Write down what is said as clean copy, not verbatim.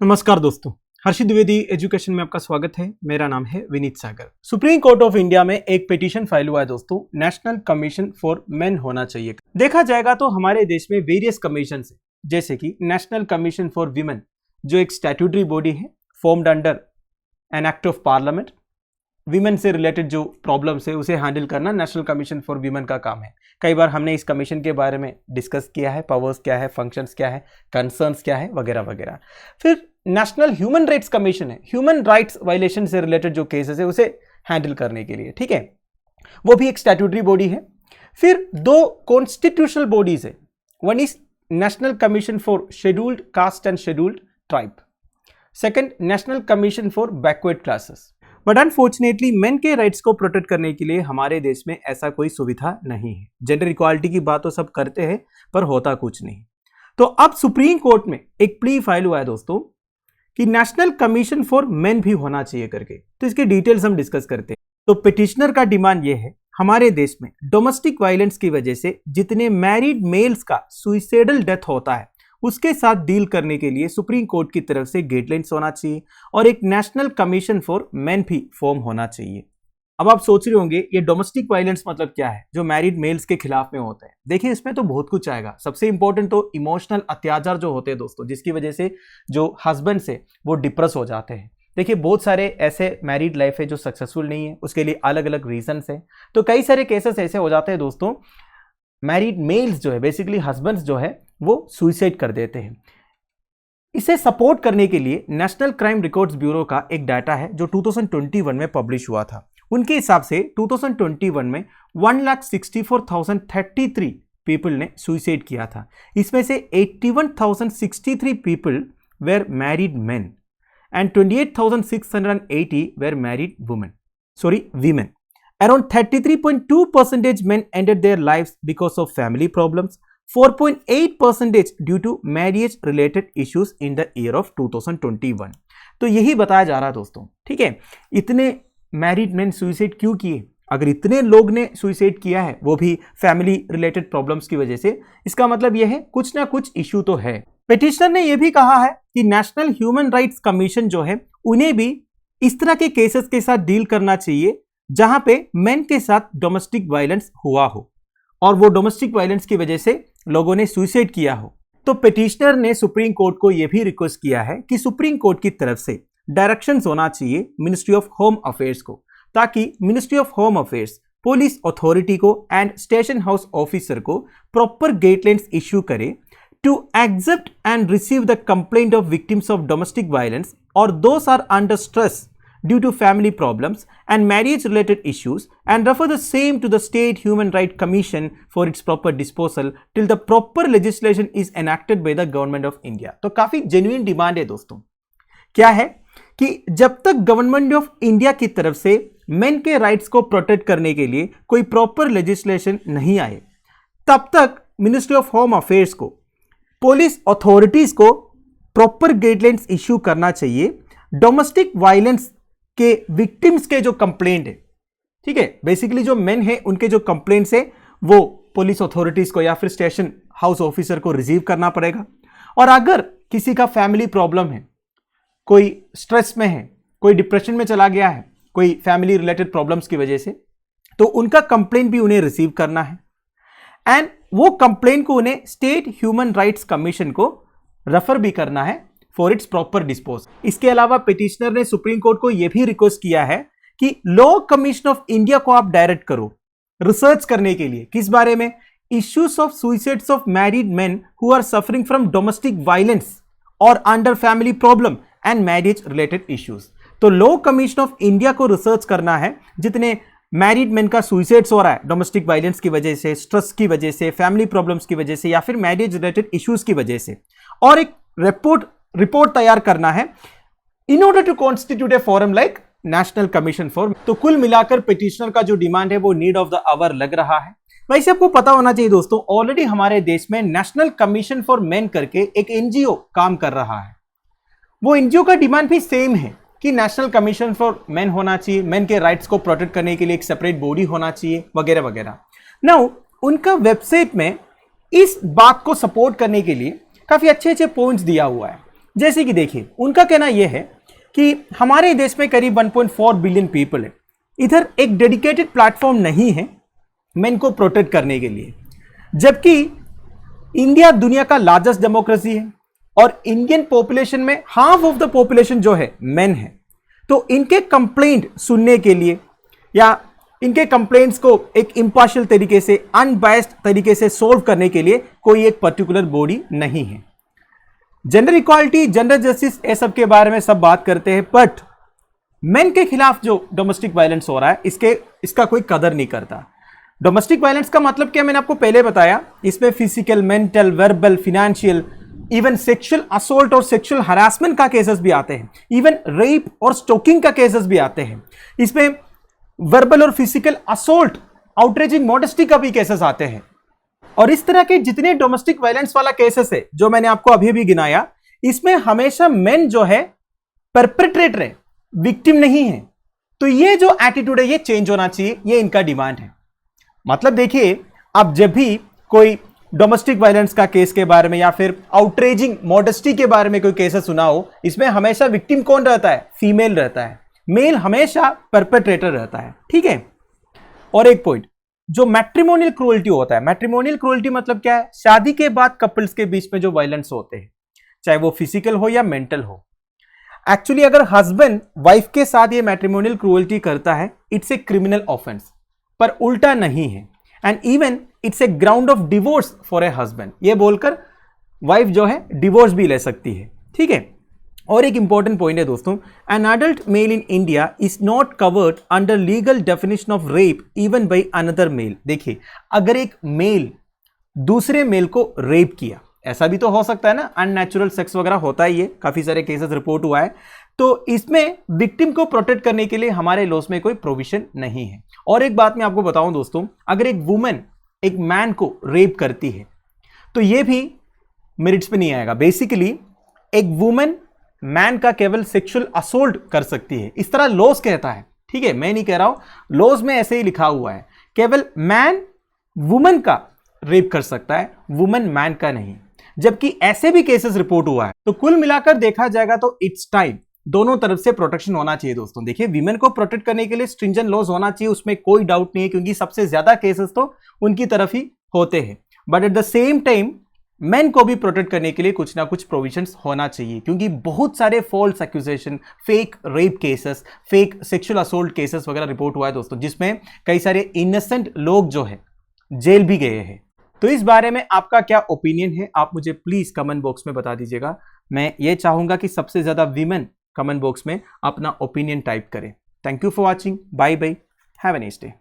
नमस्कार दोस्तों, हर्षित द्विवेदी एजुकेशन में आपका स्वागत है। मेरा नाम है विनीत सागर। सुप्रीम कोर्ट ऑफ इंडिया में एक पिटीशन फाइल हुआ है दोस्तों, नेशनल कमीशन फॉर मेन होना चाहिए। देखा जाएगा तो हमारे देश में वेरियस कमीशन है, जैसे कि नेशनल कमीशन फॉर वीमेन जो एक स्टैट्यूटरी बॉडी है formed under an act of parliament. Women से रिलेटेड जो प्रॉब्लम्स है उसे हैंडल करना नेशनल कमीशन फॉर वीमेन का काम है। कई बार हमने इस कमीशन के बारे में डिस्कस किया है, पावर्स क्या है, फंक्शंस क्या है, कंसर्न्स क्या है, वगैरह वगैरह। फिर नेशनल ह्यूमन राइट्स कमीशन है, ह्यूमन राइट्स वायलेशन से रिलेटेड जो केसेस है उसे हैंडल करने के लिए, ठीक है, वो भी एक स्टैट्यूटरी बॉडी है। फिर दो कॉन्स्टिट्यूशनल बॉडीज है, one is national commission for scheduled caste and scheduled tribe, second national commission for backward classes. But unfortunately main के राइट्स को प्रोटेक्ट करने के लिए हमारे देश में ऐसा कोई सुविधा नहीं है। जेंडर इक्वालिटी की बात तो सब करते हैं पर होता कुछ नहीं। तो अब सुप्रीम कोर्ट में एक प्ली फाइल हुआ है दोस्तों कि नेशनल कमीशन फॉर मेन भी होना चाहिए करके। तो इसके डिटेल्स हम डिस्कस करते हैं। तो पिटिशनर का डिमांड यह है, हमारे देश में डोमेस्टिक वायलेंस की वजह से जितने मैरिड मेल्स का सुइसाइडल डेथ होता है उसके साथ डील करने के लिए सुप्रीम कोर्ट की तरफ से गाइडलाइंस होना चाहिए और एक नेशनल कमीशन फॉर मेन भी फॉर्म होना चाहिए। अब आप सोच रहे होंगे ये डोमेस्टिक वायलेंस मतलब क्या है जो मैरिड मेल्स के खिलाफ में होता है। देखिए इसमें तो बहुत कुछ आएगा। सबसे इंपॉर्टेंट तो इमोशनल अत्याचार जो होते हैं दोस्तों, जिसकी वजह से जो हस्बैंड से वो डिप्रेस हो जाते हैं। देखिए बहुत सारे ऐसे मैरिड लाइफ है जो सक्सेसफुल नहीं है, उसके लिए अलग अलग रीजंस है। तो कई सारे केसेस ऐसे हो जाते हैं दोस्तों, मैरिड मेल्स जो है बेसिकली हस्बैंड्स जो है वो सुइसाइड कर देते हैं। इसे सपोर्ट करने के लिए नेशनल क्राइम रिकॉर्ड्स ब्यूरो का एक डाटा है जो 2021 में पब्लिश हुआ था। उनके हिसाब से 2021 में 1,64,033 पीपल ने सुइसाइड किया था। इसमें से 81,063 people were married men and 28,680 were married women. Around 33.2% men ended their lives because of family problems, 4.8% due to marriage related issues in the year of 2021। तो यही बताया जा रहा है दोस्तों, ठीक है। इतने मैरिड मेन सुइसाइड क्यों किए? अगर इतने लोग ने सुइसाइड किया है वो भी फैमिली रिलेटेड प्रॉब्लम्स की वजह से, इसका मतलब यह है कुछ ना कुछ इश्यू तो है। पिटिशनर ने यह भी कहा है कि नेशनल ह्यूमन राइट्स कमीशन जो है उन्हें भी इस तरह के केसेस के साथ डील करना चाहिए जहां पे मेन के साथ डोमेस्टिक वायलेंस हुआ हो और वो डोमेस्टिक वायलेंस की वजह से लोगों ने सुइसाइड किया हो। तो पिटिशनर ने सुप्रीम कोर्ट को यह भी रिक्वेस्ट किया है कि सुप्रीम कोर्ट की तरफ से डायरेक्शंस होना चाहिए मिनिस्ट्री ऑफ होम अफेयर्स को, ताकि ministry of home affairs police authority को एंड स्टेशन हाउस ऑफिसर को प्रॉपर गाइडलाइंस इश्यू करे to accept and receive the complaint of victims of domestic violence और those are under stress due to family problems and marriage related issues and refer the same to the State Human Rights Commission for its proper disposal till the proper legislation is enacted by the Government of India। तो काफी genuine demand है दोस्तों। क्या है कि जब तक government of India की तरफ से मेन के राइट्स को प्रोटेक्ट करने के लिए कोई प्रॉपर लेजिस्लेशन नहीं आए, तब तक मिनिस्ट्री ऑफ होम अफेयर्स को, पुलिस अथॉरिटीज को प्रॉपर गाइडलाइंस इश्यू करना चाहिए। डोमेस्टिक वायलेंस के विक्टिम्स के जो कंप्लेंट है, ठीक है, बेसिकली जो मेन है उनके जो कंप्लेंट्स है वो पुलिस अथॉरिटीज को या फिर स्टेशन हाउस ऑफिसर को रिसीव करना पड़ेगा। और अगर किसी का फैमिली प्रॉब्लम है, कोई स्ट्रेस में है, कोई डिप्रेशन में चला गया है, कोई फैमिली रिलेटेड प्रॉब्लम्स की वजह से, तो उनका कंप्लेंट भी उन्हें रिसीव करना है एंड वो कंप्लेंट को उन्हें स्टेट ह्यूमन राइट्स कमीशन को रेफर भी करना है फॉर इट्स प्रॉपर डिस्पोज। इसके अलावा पिटिशनर ने सुप्रीम कोर्ट को यह भी रिक्वेस्ट किया है कि लॉ कमीशन ऑफ इंडिया को आप डायरेक्ट करो रिसर्च करने के लिए। किस बारे में? Issues of suicides of married men who are suffering from domestic violence और under family problem and marriage related issues. तो लॉ कमीशन ऑफ इंडिया को रिसर्च करना है जितने मैरिड मेन का सुइसाइड्स हो रहा है डोमेस्टिक वायलेंस की वजह से, स्ट्रेस की वजह से, फैमिली प्रॉब्लम्स की वजह से या फिर मैरिज रिलेटेड इश्यूज की वजह से, और एक रिपोर्ट तैयार करना है in order to constitute a forum like national commission for. तो कुल मिलाकर पिटिशनर का जो डिमांड है वो नीड ऑफ द आवर लग रहा है। वैसे आपको पता होना चाहिए दोस्तों, ऑलरेडी हमारे देश में नेशनल कमीशन फॉर मेन करके एक एनजीओ काम कर रहा है। वो एनजीओ का डिमांड भी सेम है कि नेशनल कमीशन फॉर मेन होना चाहिए, मेन के राइट्स को प्रोटेक्ट करने के लिए एक सेपरेट बॉडी होना चाहिए वगैरह वगैरह। नाउ उनका वेबसाइट में इस बात को सपोर्ट करने के लिए काफी अच्छे अच्छे पॉइंट्स दिया हुआ है। जैसे कि देखिए, उनका कहना यह है कि हमारे देश में करीब 1.4 बिलियन पीपल है, इधर एक डेडिकेटेड प्लेटफॉर्म नहीं है मेन को प्रोटेक्ट करने के लिए, जबकि इंडिया दुनिया का लार्जेस्ट डेमोक्रेसी है और इंडियन पॉपुलेशन में हाफ ऑफ द पॉपुलेशन जो है मेन है। तो इनके कंप्लेंट सुनने के लिए या इनके कंप्लेंट्स को एक इंपार्शियल तरीके से, अनबायस्ड तरीके से सोल्व करने के लिए कोई एक पर्टिकुलर बॉडी नहीं है। जेंडर इक्वालिटी, जेंडर जस्टिस, ये सब के बारे में सब बात करते हैं, बट मेन के खिलाफ जो डोमेस्टिक वायलेंस हो रहा है इसका कोई कदर नहीं करता। डोमेस्टिक वायलेंस का मतलब क्या, मैंने आपको पहले बताया, इसमें physical, mental, verbal, financial, even sexual assault और सेक्सुअल हरासमेंट का केसेस भी आते हैं, इवन रेप और स्टोकिंग का केसेस भी आते हैं, इसमें वर्बल और फिजिकल असोल्ट, आउटरेजिंग मॉडेस्टी का भी केसेस आते हैं। और इस तरह के जितने डोमेस्टिक वायलेंस वाला केसेस है जो मैंने आपको अभी भी गिनाया, इसमें हमेशा मेन जो है परपेट्रेटर है, विक्टिम नहीं है। तो ये जो एटीट्यूड है ये चेंज होना चाहिए, ये इनका डिमांड है। मतलब देखिए, अब जब भी कोई डोमेस्टिक वायलेंस का केस के बारे में या फिर आउटरेजिंग मॉडेस्टी के बारे में कोई केस सुना हो, इसमें हमेशा विक्टिम कौन रहता है, फीमेल रहता है, मेल हमेशा परपेट्रेटर रहता है, ठीक है। और एक पॉइंट, जो मैट्रिमोनियल क्रूएल्टी होता है, मैट्रिमोनियल क्रूएल्टी मतलब क्या है, शादी के बाद कपल्स के बीच में जो वायलेंस होते हैं, चाहे वो फिजिकल हो या मेंटल हो। एक्चुअली अगर हस्बैंड वाइफ के साथ ये मैट्रिमोनियल क्रूएल्टी करता है, इट्स ए क्रिमिनल ऑफेंस, पर उल्टा नहीं है, and even it's a ground of divorce for a husband, ये बोलकर वाइफ जो है डिवोर्स भी ले सकती है, ठीक है। और एक इंपॉर्टेंट पॉइंट है दोस्तों, an adult male in India is not covered under legal definition of rape even by another male. देखिए, अगर एक मेल दूसरे मेल को रेप किया, ऐसा भी तो हो सकता है ना, अननेचुरल सेक्स वगैरह होता ही है, काफी सारे केसेस रिपोर्ट हुआ है, तो इसमें विक्टिम को प्रोटेक्ट करने के लिए हमारे लॉस में कोई प्रोविजन नहीं है। और एक बात मैं आपको बताऊं दोस्तों, अगर एक वुमेन एक मैन को रेप करती है तो ये भी मेरिट्स पे नहीं आएगा। बेसिकली एक वुमेन मैन का केवल सेक्सुअल असोल्ट कर सकती है, इस तरह लॉस कहता है, ठीक है, मैं नहीं कह रहा हूं, लॉस में ऐसे ही लिखा हुआ है, केवल मैन वुमेन का रेप कर सकता है, वुमेन मैन का नहीं। जबकि ऐसे भी केसेस रिपोर्ट हुआ है। तो कुल मिलाकर देखा जाएगा तो इट्स टाइम दोनों तरफ से प्रोटेक्शन होना चाहिए दोस्तों। देखिए, वीमेन को प्रोटेक्ट करने के लिए स्ट्रिंजेंट लॉज होना चाहिए, उसमें कोई डाउट नहीं है, क्योंकि सबसे ज्यादा केसेस तो उनकी तरफ ही होते हैं। But at the same time main को भी प्रोटेक्ट करने के लिए कुछ ना कुछ प्रोविजंस होना चाहिए, क्योंकि बहुत सारे false accusation, fake rape cases, fake sexual assault cases वगैरह रिपोर्ट हुआ है दोस्तों, जिसमें कई सारे इनोसेंट लोग जो है जेल भी गए हैं। तो इस बारे में आपका क्या ओपिनियन है, आप मुझे प्लीज कमेंट बॉक्स में बता दीजिएगा। मैं ये चाहूंगा कि सबसे ज्यादा वीमेन कमेंट बॉक्स में अपना ओपिनियन टाइप करें। Thank you for watching, bye bye, have a nice day.